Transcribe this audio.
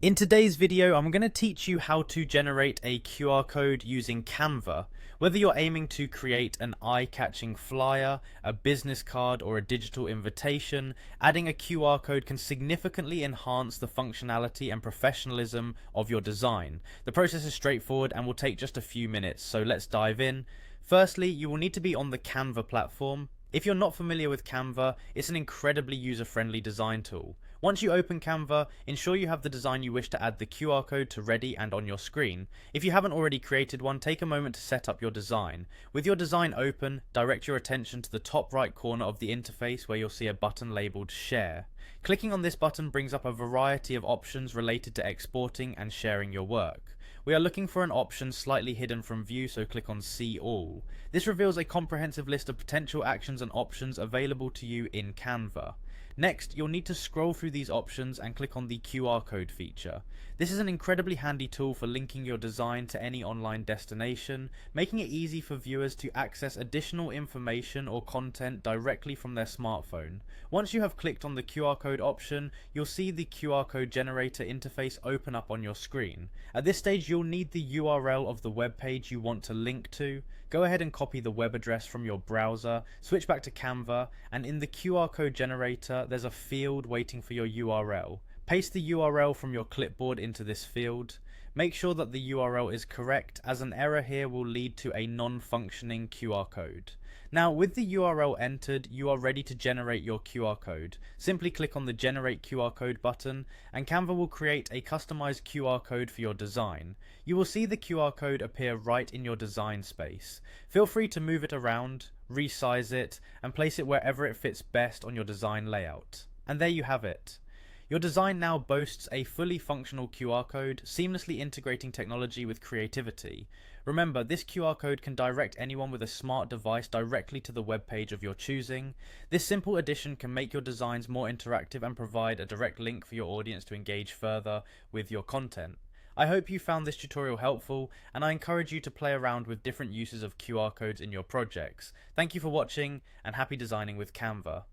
In today's video, I'm going to teach you how to generate a QR code using Canva. Whether you're aiming to create an eye-catching flyer, a business card, or a digital invitation, adding a QR code can significantly enhance the functionality and professionalism of your design. The process is straightforward and will take just a few minutes, so let's dive in. Firstly, you will need to be on the Canva platform. If you're not familiar with Canva, it's an incredibly user-friendly design tool. Once you open Canva, ensure you have the design you wish to add the QR code to ready and on your screen. If you haven't already created one, take a moment to set up your design. With your design open, direct your attention to the top right corner of the interface where you'll see a button labeled Share. Clicking on this button brings up a variety of options related to exporting and sharing your work. We are looking for an option slightly hidden from view, so click on See All. This reveals a comprehensive list of potential actions and options available to you in Canva. Next, you'll need to scroll through these options and click on the QR code feature. This is an incredibly handy tool for linking your design to any online destination, making it easy for viewers to access additional information or content directly from their smartphone. Once you have clicked on the QR code option, you'll see the QR code generator interface open up on your screen. At this stage, you'll need the URL of the web page you want to link to. Go ahead and copy the web address from your browser, switch back to Canva, and in the QR code generator, there's a field waiting for your URL. Paste the URL from your clipboard into this field. Make sure that the URL is correct, as an error here will lead to a non-functioning QR code. Now, with the URL entered, you are ready to generate your QR code. Simply click on the Generate QR Code button, and Canva will create a customized QR code for your design. You will see the QR code appear right in your design space. Feel free to move it around, resize it, and place it wherever it fits best on your design layout. And there you have it. Your design now boasts a fully functional QR code, seamlessly integrating technology with creativity. Remember, this QR code can direct anyone with a smart device directly to the web page of your choosing. This simple addition can make your designs more interactive and provide a direct link for your audience to engage further with your content. I hope you found this tutorial helpful, and I encourage you to play around with different uses of QR codes in your projects. Thank you for watching, and happy designing with Canva.